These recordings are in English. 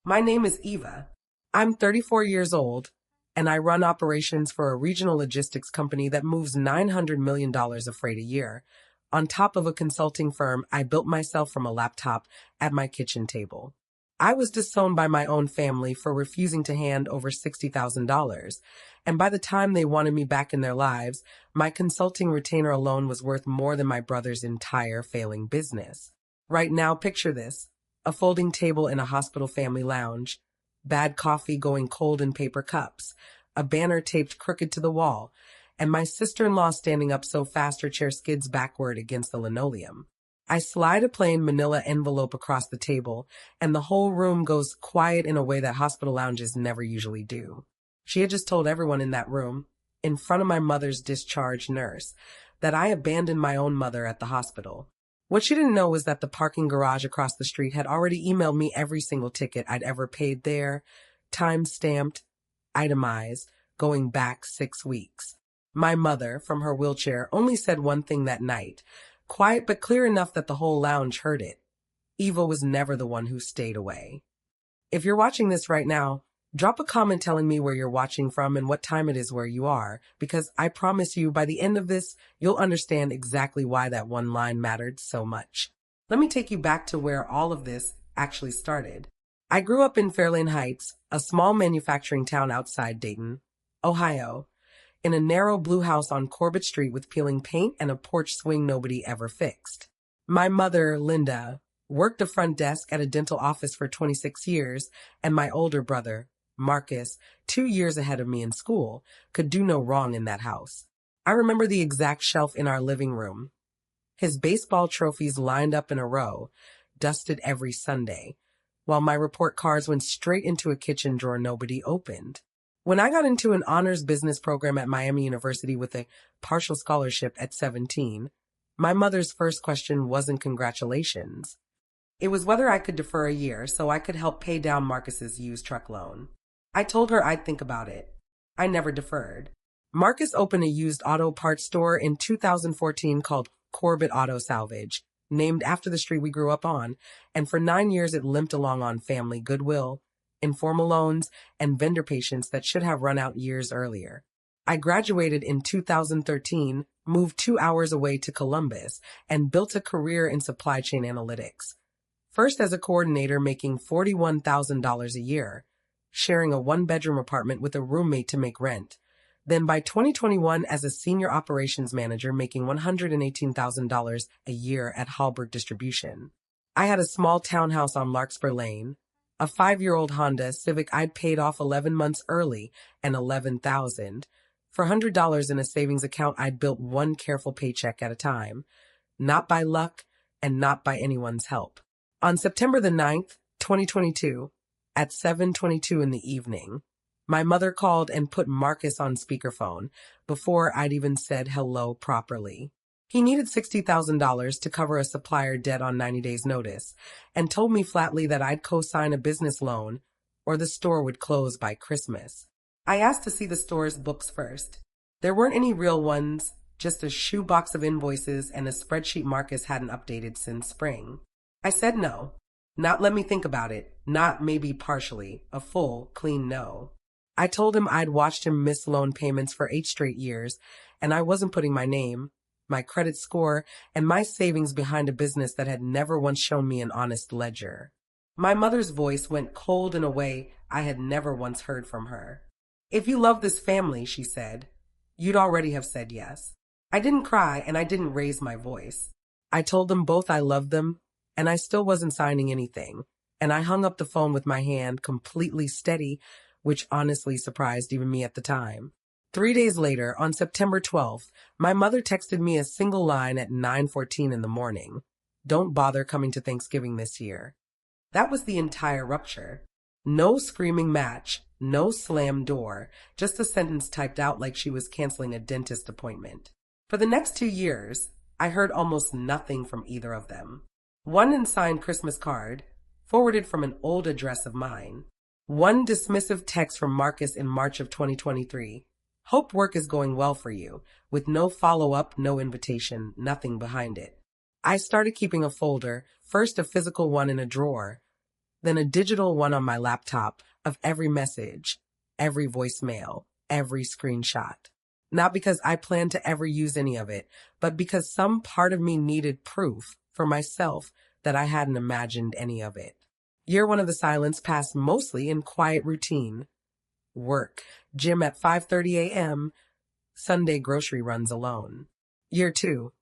My name is Eva. I'm 34 years old, and I run operations for a regional logistics company that moves $900 million of freight a year. On top of a consulting firm I built myself from a laptop at my kitchen table. I was disowned by my own family for refusing to hand over $60,000, and by the time they wanted me back in their lives, my consulting retainer alone was worth more than my brother's entire failing business. Right now, picture this: a folding table in a hospital family lounge, bad coffee going cold in paper cups, a banner taped crooked to the wall, and my sister-in-law standing up so fast her chair skids backward against the linoleum. I slide a plain manila envelope across the table, and the whole room goes quiet in a way that hospital lounges never usually do. She had just told everyone in that room, in front of my mother's discharge nurse, that I abandoned my own mother at the hospital. What she didn't know was that the parking garage across the street had already emailed me every single ticket I'd ever paid there, time-stamped, itemized, going back 6 weeks. My mother, from her wheelchair, only said one thing that night, quiet but clear enough that the whole lounge heard it. Eva was never the one who stayed away. If you're watching this right now, drop a comment telling me where you're watching from and what time it is where you are, because I promise you by the end of this, you'll understand exactly why that one line mattered so much. Let me take you back to where all of this actually started. I grew up in Fairlane Heights, a small manufacturing town outside Dayton, Ohio, in a narrow blue house on Corbett Street with peeling paint and a porch swing nobody ever fixed. My mother, Linda, worked the front desk at a dental office for 26 years, and my older brother, Marcus, 2 years ahead of me in school, could do no wrong in that house. I remember the exact shelf in our living room. His baseball trophies lined up in a row, dusted every Sunday, while my report cards went straight into a kitchen drawer nobody opened. When I got into an honors business program at Miami University with a partial scholarship at 17, my mother's first question wasn't congratulations. It was whether I could defer a year so I could help pay down Marcus's used truck loan. I told her I'd think about it. I never deferred. Marcus opened a used auto parts store in 2014 called Corbett Auto Salvage, named after the street we grew up on, and for 9 years it limped along on family goodwill, informal loans, and vendor patience that should have run out years earlier. I graduated in 2013, moved 2 hours away to Columbus, and built a career in supply chain analytics. First as a coordinator making $41,000 a year, sharing a 1-bedroom apartment with a roommate to make rent. Then by 2021 as a senior operations manager making $118,000 a year at Hallberg Distribution. I had a small townhouse on Larkspur Lane, a 5-year-old Honda Civic I'd paid off 11 months early and $11,000. For $100 in a savings account I'd built one careful paycheck at a time, not by luck and not by anyone's help. On September the 9th, 2022, at 7:22 in the evening, my mother called and put Marcus on speakerphone before I'd even said hello properly. He needed $60,000 to cover a supplier debt on 90 days' notice and told me flatly that I'd co-sign a business loan or the store would close by Christmas. I asked to see the store's books first. There weren't any real ones, just a shoebox of invoices and a spreadsheet Marcus hadn't updated since spring. I said no. Not let me think about it, not maybe partially, a full, clean no. I told him I'd watched him miss loan payments for 8 straight years, and I wasn't putting my name, my credit score, and my savings behind a business that had never once shown me an honest ledger. My mother's voice went cold in a way I had never once heard from her. If you love this family, she said, you'd already have said yes. I didn't cry and I didn't raise my voice. I told them both I loved them, and I still wasn't signing anything, and I hung up the phone with my hand completely steady, which honestly surprised even me at the time. 3 days later, on September 12th, my mother texted me a single line at 9:14 in the morning. Don't bother coming to Thanksgiving this year. That was the entire rupture. No screaming match, no slam door, just a sentence typed out like she was canceling a dentist appointment. For the next 2 years, I heard almost nothing from either of them. One unsigned Christmas card, forwarded from an old address of mine. One dismissive text from Marcus in March of 2023. Hope work is going well for you, with no follow-up, no invitation, nothing behind it. I started keeping a folder, first a physical one in a drawer, then a digital one on my laptop of every message, every voicemail, every screenshot. Not because I planned to ever use any of it, but because some part of me needed proof for myself that I hadn't imagined any of it. Year one of the silence passed mostly in quiet routine. Work, gym at 5:30 a.m., Sunday grocery runs alone. Year two,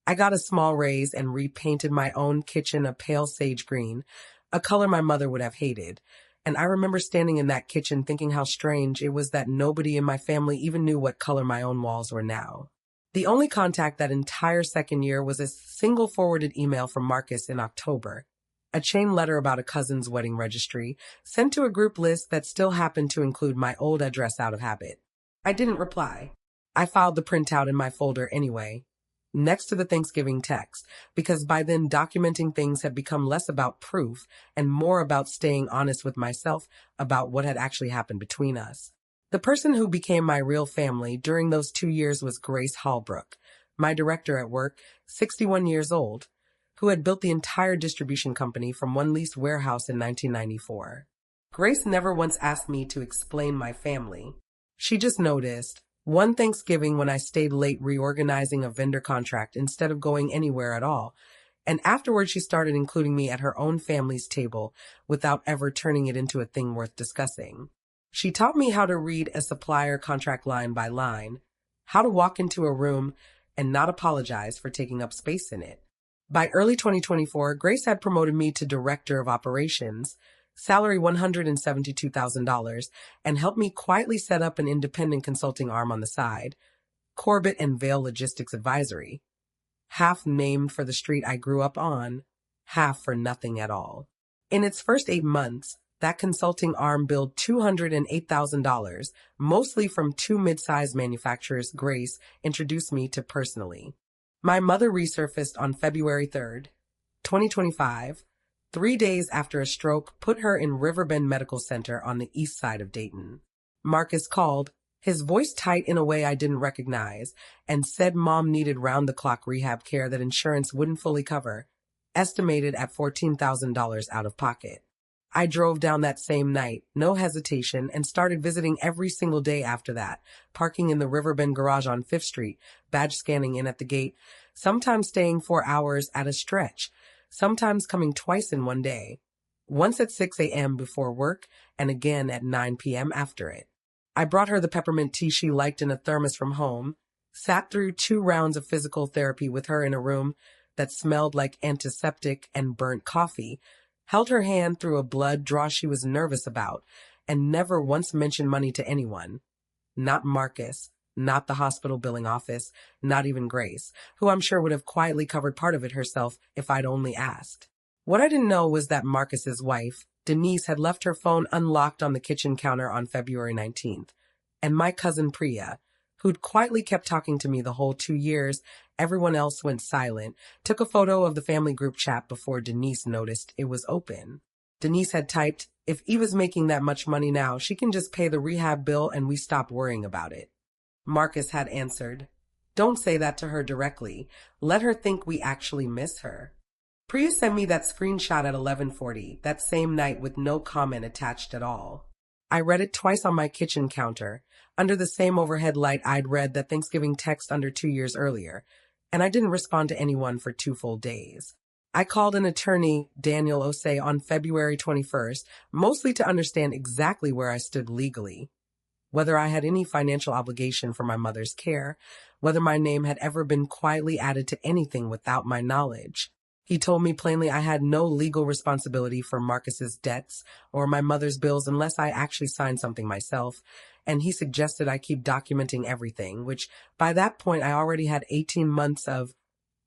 I got a small raise and repainted my own kitchen a pale sage green, a color my mother would have hated. And I remember standing in that kitchen thinking how strange it was that nobody in my family even knew what color my own walls were now. The only contact that entire second year was a single forwarded email from Marcus in October, a chain letter about a cousin's wedding registry, sent to a group list that still happened to include my old address out of habit. I didn't reply. I filed the printout in my folder anyway, next to the Thanksgiving text, because by then documenting things had become less about proof and more about staying honest with myself about what had actually happened between us. The person who became my real family during those 2 years was Grace Hallbrook, my director at work, 61 years old, who had built the entire distribution company from one leased warehouse in 1994. Grace never once asked me to explain my family. She just noticed, one Thanksgiving when I stayed late reorganizing a vendor contract instead of going anywhere at all, and afterward she started including me at her own family's table without ever turning it into a thing worth discussing. She taught me how to read a supplier contract line by line, how to walk into a room and not apologize for taking up space in it. By early 2024, Grace had promoted me to Director of Operations, salary $172,000, and helped me quietly set up an independent consulting arm on the side, Corbett and Vale Logistics Advisory, half named for the street I grew up on, half for nothing at all. In its first 8 months, that consulting arm billed $208,000, mostly from 2 mid-sized manufacturers Grace introduced me to personally. My mother resurfaced on February 3rd, 2025, 3 days after a stroke put her in Riverbend Medical Center on the east side of Dayton. Marcus called, his voice tight in a way I didn't recognize, and said Mom needed round-the-clock rehab care that insurance wouldn't fully cover, estimated at $14,000 out of pocket. I drove down that same night, no hesitation, and started visiting every single day after that, parking in the Riverbend garage on 5th Street, badge scanning in at the gate, sometimes staying 4 hours at a stretch, sometimes coming twice in one day, once at 6 a.m. before work and again at 9 p.m. after it. I brought her the peppermint tea she liked in a thermos from home, sat through 2 rounds of physical therapy with her in a room that smelled like antiseptic and burnt coffee, held her hand through a blood draw she was nervous about, and never once mentioned money to anyone. Not Marcus, not the hospital billing office, not even Grace, who I'm sure would have quietly covered part of it herself if I'd only asked. What I didn't know was that Marcus's wife, Denise, had left her phone unlocked on the kitchen counter on February 19th, and my cousin Priya, who'd quietly kept talking to me the whole 2 years, everyone else went silent, took a photo of the family group chat before Denise noticed it was open. Denise had typed, if Eva's making that much money now, she can just pay the rehab bill and we stop worrying about it. Marcus had answered, don't say that to her directly. Let her think we actually miss her. Priya sent me that screenshot at 11:40, that same night with no comment attached at all. I read it twice on my kitchen counter, under the same overhead light I'd read that Thanksgiving text under 2 years earlier, and I didn't respond to anyone for 2 full days. I called an attorney, Daniel Osei, on February 21st, mostly to understand exactly where I stood legally, whether I had any financial obligation for my mother's care, whether my name had ever been quietly added to anything without my knowledge. He told me plainly I had no legal responsibility for Marcus's debts or my mother's bills unless I actually signed something myself, and he suggested I keep documenting everything, which by that point I already had 18 months of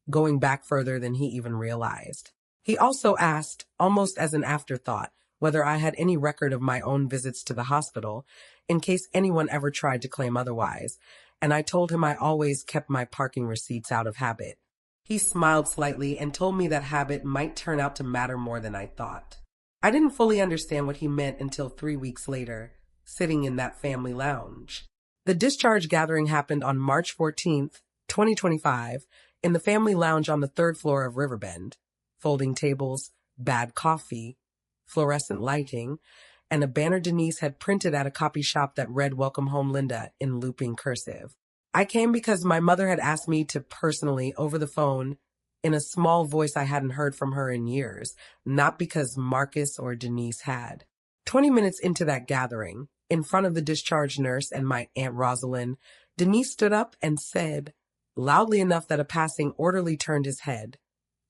going back further than he even realized. He also asked, almost as an afterthought, whether I had any record of my own visits to the hospital, in case anyone ever tried to claim otherwise, and I told him I always kept my parking receipts out of habit. He smiled slightly and told me that habit might turn out to matter more than I thought. I didn't fully understand what he meant until 3 weeks later, sitting in that family lounge. The discharge gathering happened on March 14th, 2025, in the family lounge on the 3rd floor of Riverbend. Folding tables, bad coffee, fluorescent lighting, and a banner Denise had printed at a copy shop that read "Welcome Home, Linda" in looping cursive. I came because my mother had asked me to personally, over the phone, in a small voice I hadn't heard from her in years, not because Marcus or Denise had. 20 minutes into that gathering, in front of the discharge nurse and my Aunt Rosalind, Denise stood up and said, loudly enough that a passing orderly turned his head,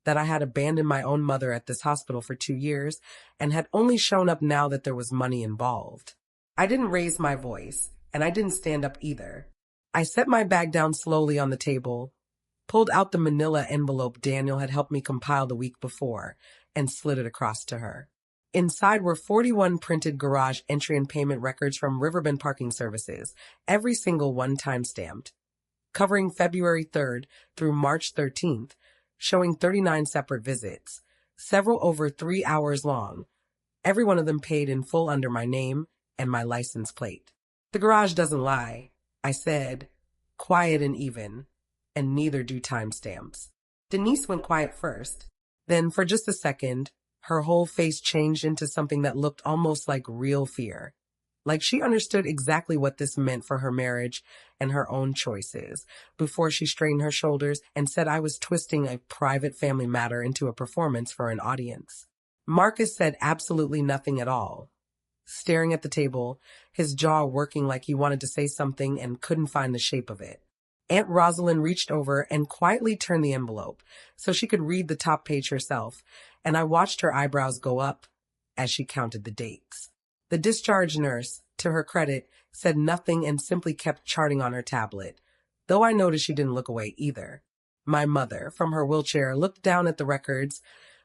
that I had abandoned my own mother at this hospital for 2 years and had only shown up now that there was money involved. I didn't raise my voice, and I didn't stand up either. I set my bag down slowly on the table, pulled out the manila envelope Daniel had helped me compile the week before, and slid it across to her. Inside were 41 printed garage entry and payment records from Riverbend Parking Services, every single one time-stamped, covering February 3rd through March 13th, showing 39 separate visits, several over 3 hours long, every one of them paid in full under my name and my license plate. The garage doesn't lie, I said, quiet and even, and neither do timestamps. Denise went quiet first. Then, for just a second, her whole face changed into something that looked almost like real fear. Like she understood exactly what this meant for her marriage and her own choices, before she straightened her shoulders and said I was twisting a private family matter into a performance for an audience. Marcus said absolutely nothing at all, staring at the table, his jaw working like he wanted to say something and couldn't find the shape of it. Aunt Rosalind reached over and quietly turned the envelope so she could read the top page herself, and I watched her eyebrows go up as she counted the dates. The discharge nurse, to her credit, said nothing and simply kept charting on her tablet, though I noticed she didn't look away either. My mother, from her wheelchair, looked down at the records,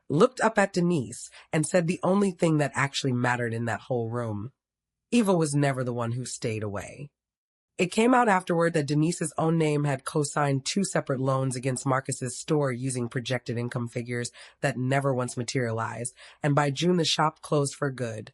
looked up at Denise, and said the only thing that actually mattered in that whole room. Eva was never the one who stayed away. It came out afterward that Denise's own name had co-signed 2 separate loans against Marcus's store using projected income figures that never once materialized, and by June the shop closed for good.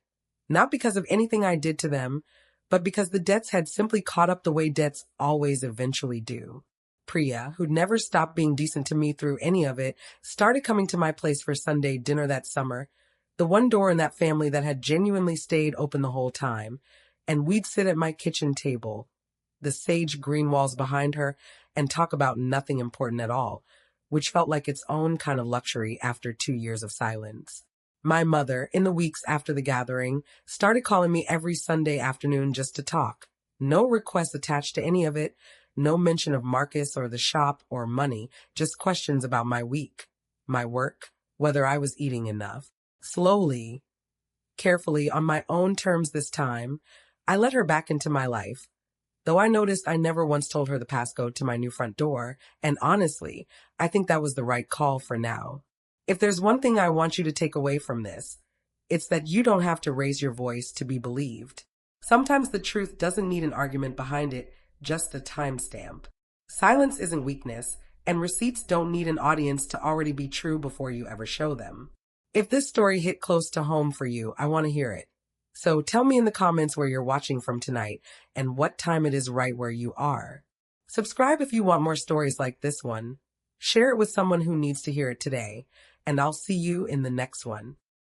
Not because of anything I did to them, but because the debts had simply caught up the way debts always eventually do. Priya, who'd never stopped being decent to me through any of it, started coming to my place for Sunday dinner that summer, the one door in that family that had genuinely stayed open the whole time, and we'd sit at my kitchen table, the sage green walls behind her, and talk about nothing important at all, which felt like its own kind of luxury after 2 years of silence. My mother, in the weeks after the gathering, started calling me every Sunday afternoon just to talk. No requests attached to any of it, no mention of Marcus or the shop or money, just questions about my week, my work, whether I was eating enough. Slowly, carefully, on my own terms this time, I let her back into my life. Though I noticed I never once told her the passcode to my new front door, and honestly, I think that was the right call for now. If there's one thing I want you to take away from this, it's that you don't have to raise your voice to be believed. Sometimes the truth doesn't need an argument behind it, just a timestamp. Silence isn't weakness, and receipts don't need an audience to already be true before you ever show them. If this story hit close to home for you, I want to hear it. So tell me in the comments where you're watching from tonight and what time it is right where you are. Subscribe if you want more stories like this one. Share it with someone who needs to hear it today, and I'll see you in the next one.